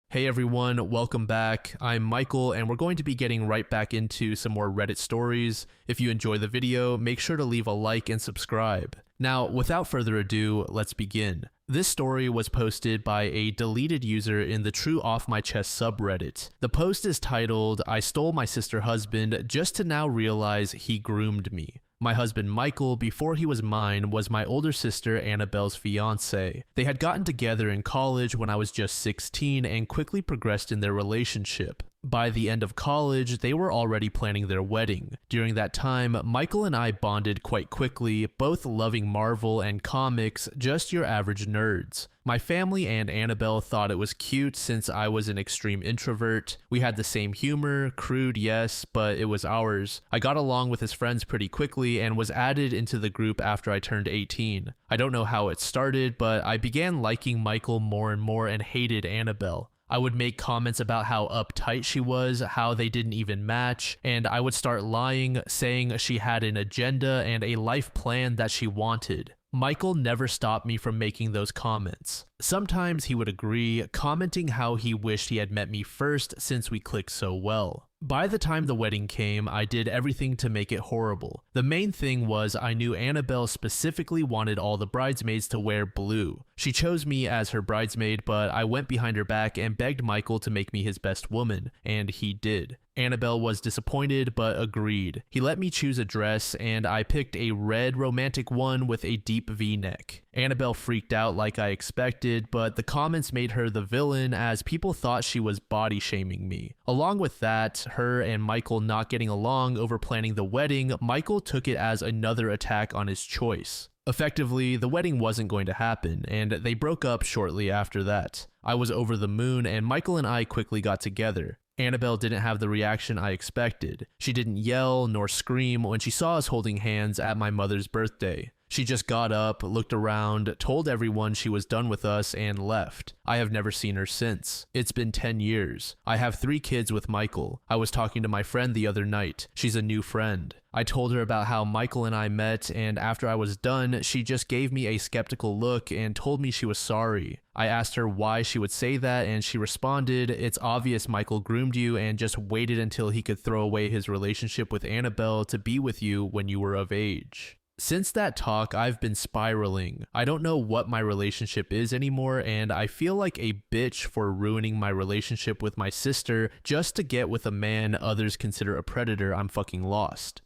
Hey everyone, welcome back. I'm Michael and we're going to be getting right back into some more Reddit stories. If you enjoy the video, make sure to leave a like and subscribe. Now, without further ado, let's begin. This story was posted by a deleted user in the True Off My Chest subreddit. The post is titled, "I stole my sister's husband just to now realize he groomed me. My husband Michael, before he was mine, was my older sister Annabelle's fiance. They had gotten together in college when I was just 16 and quickly progressed in their relationship. By the end of college, they were already planning their wedding. During that time, Michael and I bonded quite quickly, both loving Marvel and comics, just your average nerds. My family and Annabelle thought it was cute since I was an extreme introvert. We had the same humor, crude yes, but it was ours. I got along with his friends pretty quickly and was added into the group after I turned 18. I don't know how it started, but I began liking Michael more and more and hated Annabelle. I would make comments about how uptight she was, how they didn't even match, and I would start lying, saying she had an agenda and a life plan that she wanted. Michael never stopped me from making those comments. Sometimes he would agree, commenting how he wished he had met me first since we clicked so well. By the time the wedding came, I did everything to make it horrible. The main thing was I knew Annabelle specifically wanted all the bridesmaids to wear blue. She chose me as her bridesmaid, but I went behind her back and begged Michael to make me his best woman, and he did. Annabelle was disappointed, but agreed. He let me choose a dress, and I picked a red romantic one with a deep V-neck. Annabelle freaked out like I expected, but the comments made her the villain as people thought she was body shaming me. Along with that, her and Michael not getting along over planning the wedding, Michael took it as another attack on his choice. Effectively, the wedding wasn't going to happen, and they broke up shortly after that. I was over the moon, and Michael and I quickly got together. Annabelle didn't have the reaction I expected. She didn't yell nor scream when she saw us holding hands at my mother's birthday. She just got up, looked around, told everyone she was done with us, and left. I have never seen her since. It's been 10 years. I have 3 kids with Michael. I was talking to my friend the other night. She's a new friend. I told her about how Michael and I met, and after I was done, she just gave me a skeptical look and told me she was sorry. I asked her why she would say that, and she responded, "It's obvious Michael groomed you and just waited until he could throw away his relationship with Annabelle to be with you when you were of age." Since that talk, I've been spiraling. I don't know what my relationship is anymore, and I feel like a bitch for ruining my relationship with my sister just to get with a man others consider a predator. I'm fucking lost.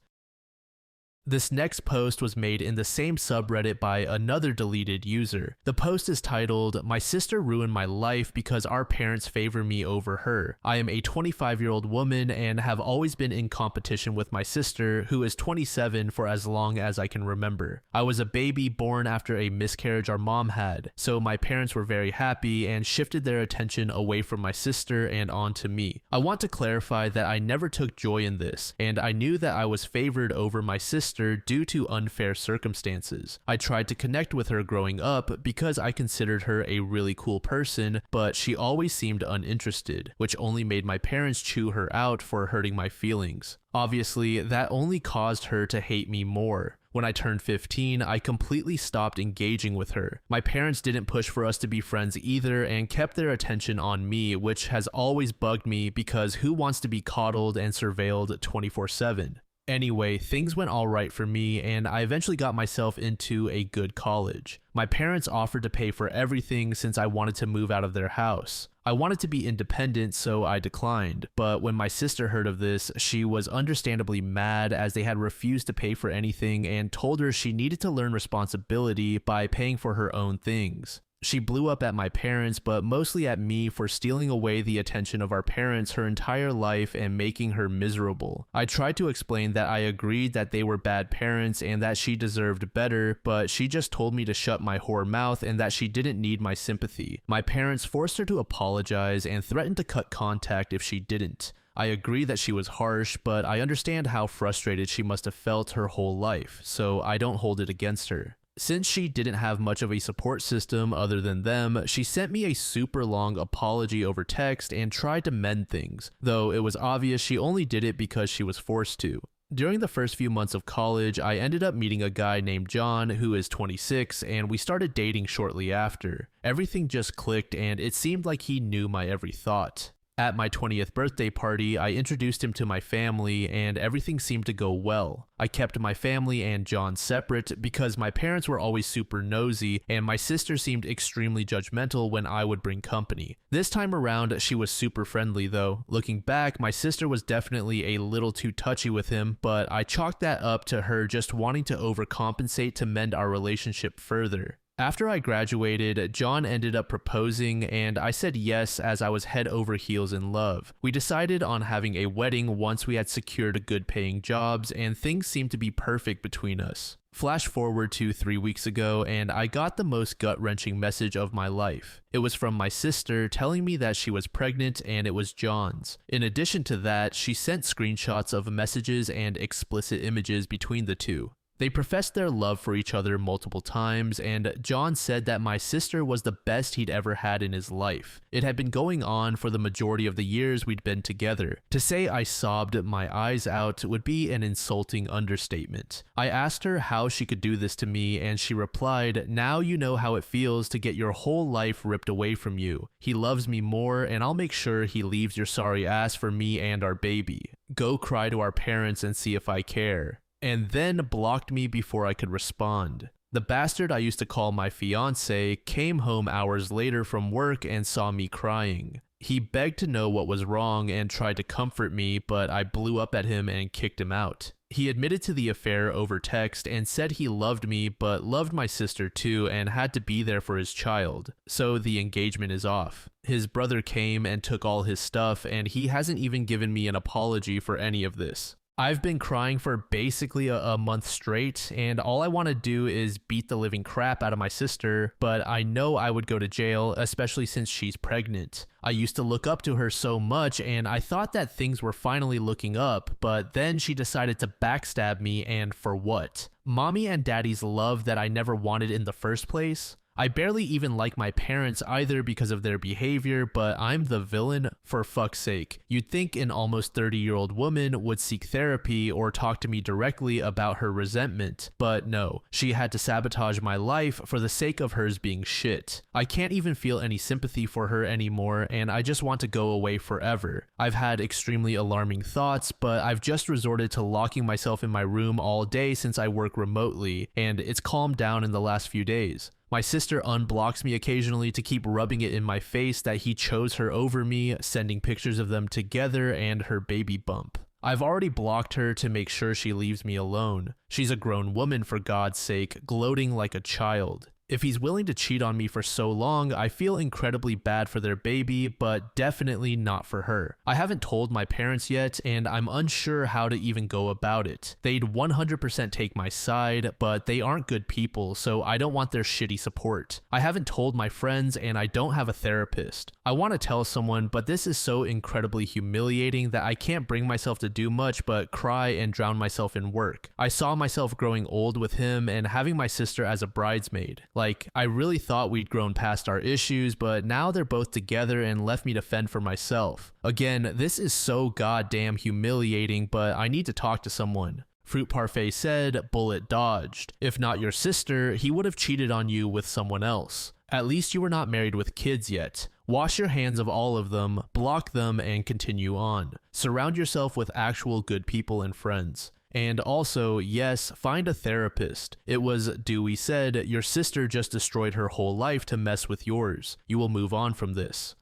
This next post was made in the same subreddit by another deleted user. The post is titled, "My sister ruined my life because our parents favor me over her. I am a 25-year-old woman and have always been in competition with my sister, who is 27 for as long as I can remember. I was a baby born after a miscarriage our mom had, so my parents were very happy and shifted their attention away from my sister and onto me. I want to clarify that I never took joy in this, and I knew that I was favored over my sister due to unfair circumstances. I tried to connect with her growing up because I considered her a really cool person, but she always seemed uninterested, which only made my parents chew her out for hurting my feelings. Obviously, that only caused her to hate me more. When I turned 15, I completely stopped engaging with her. My parents didn't push for us to be friends either and kept their attention on me, which has always bugged me because who wants to be coddled and surveilled 24/7? Anyway, things went alright for me, and I eventually got myself into a good college. My parents offered to pay for everything since I wanted to move out of their house. I wanted to be independent, so I declined, but when my sister heard of this, she was understandably mad as they had refused to pay for anything and told her she needed to learn responsibility by paying for her own things. She blew up at my parents, but mostly at me for stealing away the attention of our parents her entire life and making her miserable. I tried to explain that I agreed that they were bad parents and that she deserved better, but she just told me to shut my whore mouth and that she didn't need my sympathy. My parents forced her to apologize and threatened to cut contact if she didn't. I agree that she was harsh, but I understand how frustrated she must have felt her whole life, so I don't hold it against her. Since she didn't have much of a support system other than them, she sent me a super long apology over text and tried to mend things, though it was obvious she only did it because she was forced to. During the first few months of college, I ended up meeting a guy named John who is 26, and we started dating shortly after. Everything just clicked and it seemed like he knew my every thought. At my 20th birthday party, I introduced him to my family and everything seemed to go well. I kept my family and John separate because my parents were always super nosy and my sister seemed extremely judgmental when I would bring company. This time around, she was super friendly though. Looking back, my sister was definitely a little too touchy with him, but I chalked that up to her just wanting to overcompensate to mend our relationship further. After I graduated, John ended up proposing and I said yes as I was head over heels in love. We decided on having a wedding once we had secured good paying jobs and things seemed to be perfect between us. Flash forward to 3 weeks ago and I got the most gut-wrenching message of my life. It was from my sister telling me that she was pregnant and it was John's. In addition to that, she sent screenshots of messages and explicit images between the two. They professed their love for each other multiple times, and John said that my sister was the best he'd ever had in his life. It had been going on for the majority of the years we'd been together. To say I sobbed my eyes out would be an insulting understatement. I asked her how she could do this to me, and she replied, "Now you know how it feels to get your whole life ripped away from you. He loves me more, and I'll make sure he leaves your sorry ass for me and our baby. Go cry to our parents and see if I care." And then blocked me before I could respond. The bastard I used to call my fiance came home hours later from work and saw me crying. He begged to know what was wrong and tried to comfort me, but I blew up at him and kicked him out. He admitted to the affair over text and said he loved me but loved my sister too and had to be there for his child, so the engagement is off. His brother came and took all his stuff and he hasn't even given me an apology for any of this. I've been crying for basically a month straight, and all I want to do is beat the living crap out of my sister, but I know I would go to jail, especially since she's pregnant. I used to look up to her so much, and I thought that things were finally looking up, but then she decided to backstab me, and for what? Mommy and daddy's love that I never wanted in the first place? I barely even like my parents either because of their behavior, but I'm the villain? For fuck's sake. You'd think an almost 30-year-old woman would seek therapy or talk to me directly about her resentment, but no, she had to sabotage my life for the sake of hers being shit. I can't even feel any sympathy for her anymore, and I just want to go away forever. I've had extremely alarming thoughts, but I've just resorted to locking myself in my room all day since I work remotely, and it's calmed down in the last few days. My sister unblocks me occasionally to keep rubbing it in my face that he chose her over me, sending pictures of them together and her baby bump. I've already blocked her to make sure she leaves me alone. She's a grown woman, for God's sake, gloating like a child. If he's willing to cheat on me for so long, I feel incredibly bad for their baby, but definitely not for her. I haven't told my parents yet, and I'm unsure how to even go about it. They'd 100% take my side, but they aren't good people, so I don't want their shitty support. I haven't told my friends, and I don't have a therapist. I want to tell someone, but this is so incredibly humiliating that I can't bring myself to do much but cry and drown myself in work. I saw myself growing old with him and having my sister as a bridesmaid. Like, I really thought we'd grown past our issues, but now they're both together and left me to fend for myself. Again, this is so goddamn humiliating, but I need to talk to someone. Fruit Parfait said, bullet dodged. If not your sister, he would have cheated on you with someone else. At least you were not married with kids yet. Wash your hands of all of them, block them, and continue on. Surround yourself with actual good people and friends. And also, yes, find a therapist. It was Dewey said, your sister just destroyed her whole life to mess with yours. You will move on from this.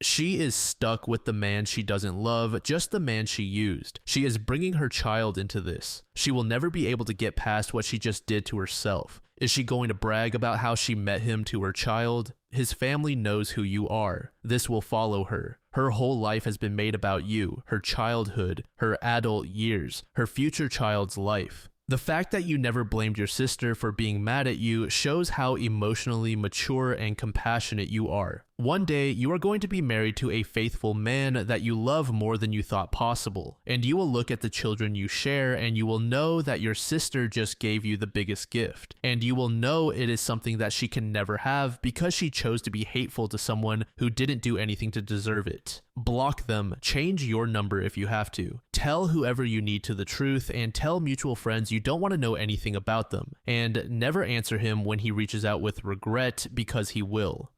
She is stuck with the man she doesn't love, just the man she used. She is bringing her child into this. She will never be able to get past what she just did to herself. Is she going to brag about how she met him to her child? His family knows who you are. This will follow her. Her whole life has been made about you, her childhood, her adult years, her future child's life. The fact that you never blamed your sister for being mad at you shows how emotionally mature and compassionate you are. One day, you are going to be married to a faithful man that you love more than you thought possible, and you will look at the children you share and you will know that your sister just gave you the biggest gift, and you will know it is something that she can never have because she chose to be hateful to someone who didn't do anything to deserve it. Block them, change your number if you have to. Tell whoever you need to the truth, and tell mutual friends you don't want to know anything about them, and never answer him when he reaches out with regret, because he will.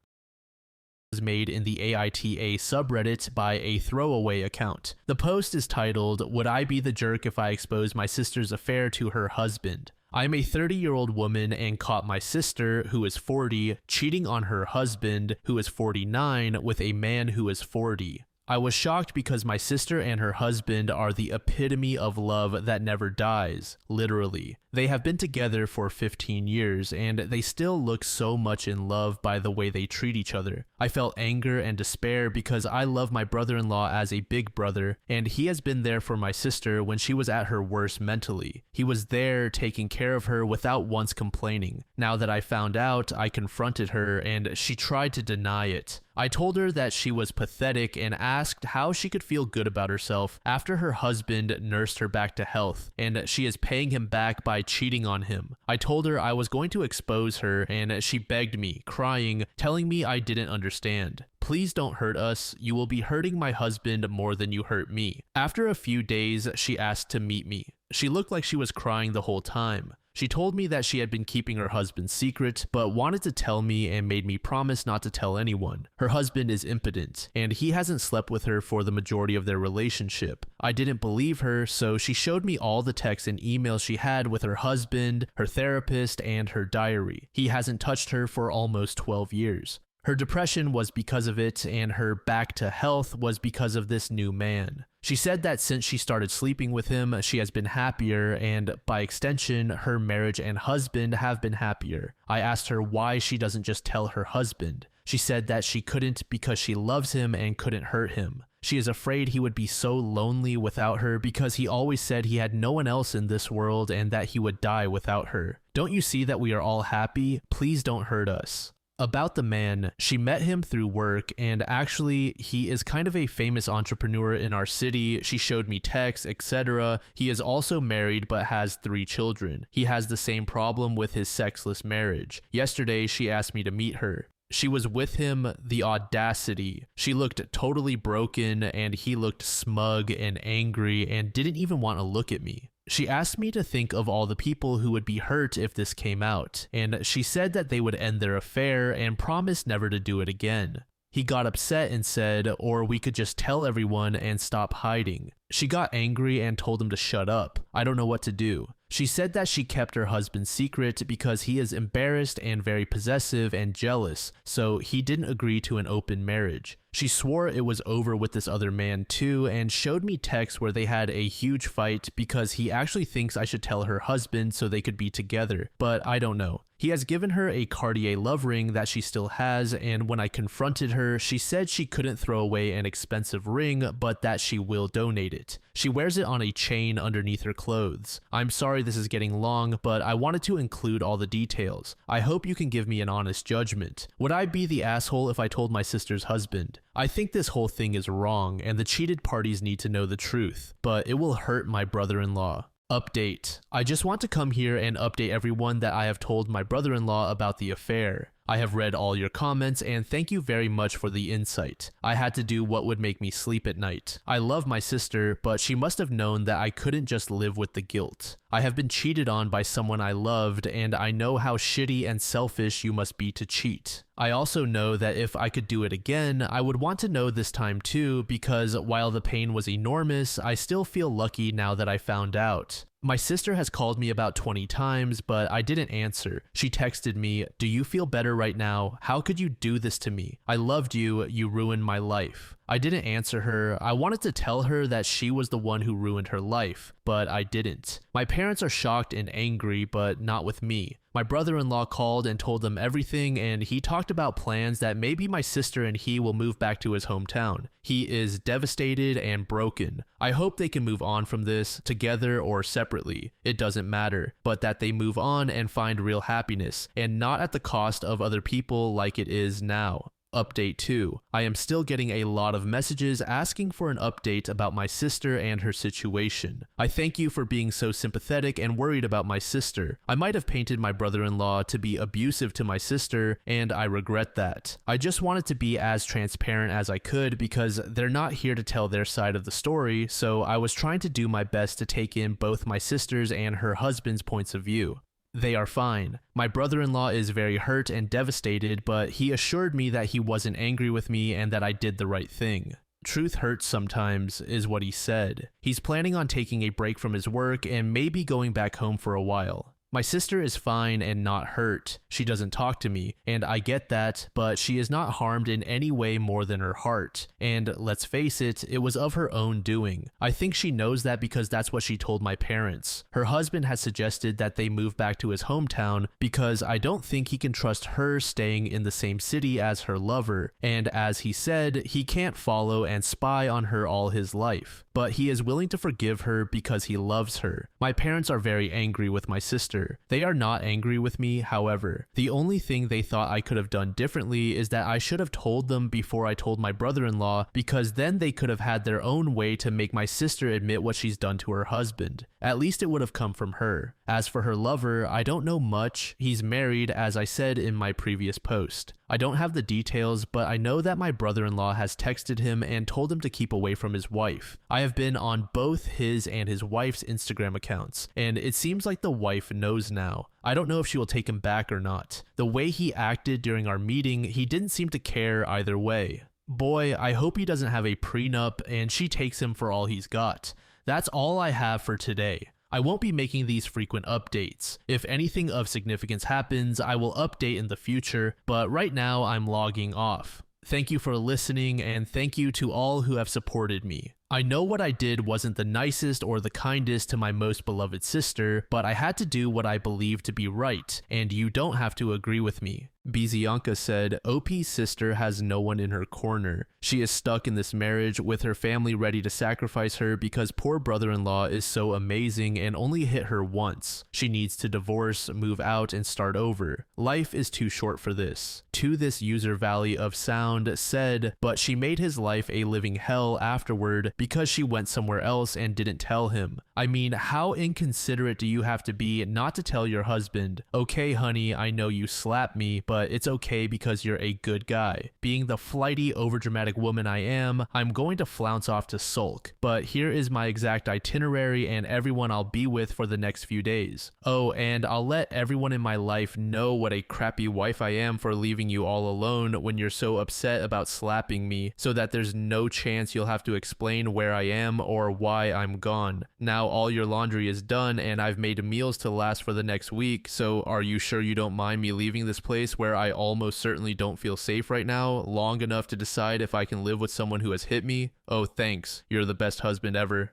Was made in the AITA subreddit by a throwaway account. The post is titled, "Would I be the jerk if I exposed my sister's affair to her husband? I'm a 30-year-old woman and caught my sister, who is 40, cheating on her husband, who is 49, with a man who is 40. I was shocked because my sister and her husband are the epitome of love that never dies, literally. They have been together for 15 years, and they still look so much in love by the way they treat each other. I felt anger and despair because I love my brother-in-law as a big brother, and he has been there for my sister when she was at her worst mentally. He was there taking care of her without once complaining. Now that I found out, I confronted her, and she tried to deny it. I told her that she was pathetic and asked how she could feel good about herself after her husband nursed her back to health, and she is paying him back by cheating on him. I told her I was going to expose her, and she begged me, crying, telling me I didn't understand. Please don't hurt us. You will be hurting my husband more than you hurt me. After a few days, she asked to meet me. She looked like she was crying the whole time. She told me that she had been keeping her husband's secret, but wanted to tell me and made me promise not to tell anyone. Her husband is impotent, and he hasn't slept with her for the majority of their relationship. I didn't believe her, so she showed me all the texts and emails she had with her husband, her therapist, and her diary. He hasn't touched her for almost 12 years. Her depression was because of it, and her back to health was because of this new man. She said that since she started sleeping with him, she has been happier, and by extension, her marriage and husband have been happier. I asked her why she doesn't just tell her husband. She said that she couldn't because she loves him and couldn't hurt him. She is afraid he would be so lonely without her because he always said he had no one else in this world and that he would die without her. Don't you see that we are all happy? Please don't hurt us. About the man, she met him through work, and actually, he is kind of a famous entrepreneur in our city. She showed me texts, etc. He is also married but has 3 children. He has the same problem with his sexless marriage. Yesterday, she asked me to meet her. She was with him, the audacity. She looked totally broken, and he looked smug and angry and didn't even want to look at me. She asked me to think of all the people who would be hurt if this came out, and she said that they would end their affair and promised never to do it again. He got upset and said, or we could just tell everyone and stop hiding. She got angry and told him to shut up. I don't know what to do. She said that she kept her husband's secret because he is embarrassed and very possessive and jealous, so he didn't agree to an open marriage. She swore it was over with this other man too, and showed me texts where they had a huge fight because he actually thinks I should tell her husband so they could be together, but I don't know. He has given her a Cartier love ring that she still has, and when I confronted her, she said she couldn't throw away an expensive ring, but that she will donate it. She wears it on a chain underneath her clothes. I'm sorry this is getting long, but I wanted to include all the details. I hope you can give me an honest judgment. Would I be the asshole if I told my sister's husband? I think this whole thing is wrong, and the cheated parties need to know the truth, but it will hurt my brother-in-law. Update. I just want to come here and update everyone that I have told my brother-in-law about the affair. I have read all your comments and thank you very much for the insight. I had to do what would make me sleep at night. I love my sister, but she must have known that I couldn't just live with the guilt. I have been cheated on by someone I loved, and I know how shitty and selfish you must be to cheat. I also know that if I could do it again, I would want to know this time too, because while the pain was enormous, I still feel lucky now that I found out. My sister has called me about 20 times, but I didn't answer. She texted me, "Do you feel better right now? How could you do this to me? I loved you, you ruined my life." I didn't answer her. I wanted to tell her that she was the one who ruined her life, but I didn't. My parents are shocked and angry, but not with me. My brother-in-law called and told them everything, and he talked about plans that maybe my sister and he will move back to his hometown. He is devastated and broken. I hope they can move on from this, together or separately. It doesn't matter, but that they move on and find real happiness, and not at the cost of other people like it is now. Update 2. I am still getting a lot of messages asking for an update about my sister and her situation. I thank you for being so sympathetic and worried about my sister. I might have painted my brother-in-law to be abusive to my sister, and I regret that. I just wanted to be as transparent as I could because they're not here to tell their side of the story, so I was trying to do my best to take in both my sister's and her husband's points of view. They are fine. My brother-in-law is very hurt and devastated, but he assured me that he wasn't angry with me and that I did the right thing. Truth hurts sometimes, is what he said. He's planning on taking a break from his work and maybe going back home for a while. My sister is fine and not hurt. She doesn't talk to me, and I get that, but she is not harmed in any way more than her heart. And let's face it, it was of her own doing. I think she knows that because that's what she told my parents. Her husband has suggested that they move back to his hometown because I don't think he can trust her staying in the same city as her lover, and as he said, he can't follow and spy on her all his life. But he is willing to forgive her because he loves her. My parents are very angry with my sister. They are not angry with me, however. The only thing they thought I could have done differently is that I should have told them before I told my brother-in-law, because then they could have had their own way to make my sister admit what she's done to her husband. At least it would have come from her. As for her lover, I don't know much. He's married, as I said in my previous post. I don't have the details, but I know that my brother-in-law has texted him and told him to keep away from his wife. I have been on both his and his wife's Instagram accounts, and it seems like the wife knows now. I don't know if she will take him back or not. The way he acted during our meeting, he didn't seem to care either way. Boy, I hope he doesn't have a prenup and she takes him for all he's got. That's all I have for today. I won't be making these frequent updates. If anything of significance happens, I will update in the future, but right now I'm logging off. Thank you for listening, and thank you to all who have supported me. I know what I did wasn't the nicest or the kindest to my most beloved sister, but I had to do what I believe to be right, and you don't have to agree with me. Bizianka said, OP's sister has no one in her corner. She is stuck in this marriage with her family ready to sacrifice her because poor brother-in-law is so amazing and only hit her once. She needs to divorce, move out, and start over. Life is too short for this. To this user Valley of Sound said, but she made his life a living hell afterward because she went somewhere else and didn't tell him. I mean, how inconsiderate do you have to be not to tell your husband, okay honey, I know you slapped me, but it's okay because you're a good guy. Being the flighty, overdramatic woman I am, I'm going to flounce off to sulk. But here is my exact itinerary and everyone I'll be with for the next few days. Oh, and I'll let everyone in my life know what a crappy wife I am for leaving you all alone when you're so upset about slapping me, so that there's no chance you'll have to explain where I am or why I'm gone. Now all your laundry is done and I've made meals to last for the next week, so are you sure you don't mind me leaving this place where I almost certainly don't feel safe right now, long enough to decide if I can live with someone who has hit me? Oh, thanks. You're the best husband ever.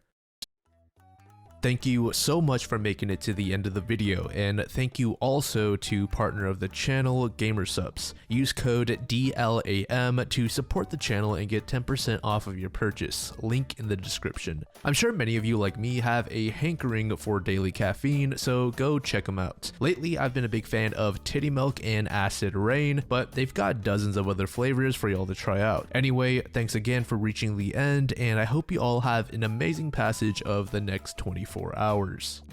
Thank you so much for making it to the end of the video, and thank you also to partner of the channel, GamerSupps. Use code DLAM to support the channel and get 10% off of your purchase, link in the description. I'm sure many of you like me have a hankering for daily caffeine, so go check them out. Lately, I've been a big fan of Titty Milk and Acid Rain, but they've got dozens of other flavors for y'all to try out. Anyway, thanks again for reaching the end, and I hope you all have an amazing passage of the next 24 hours.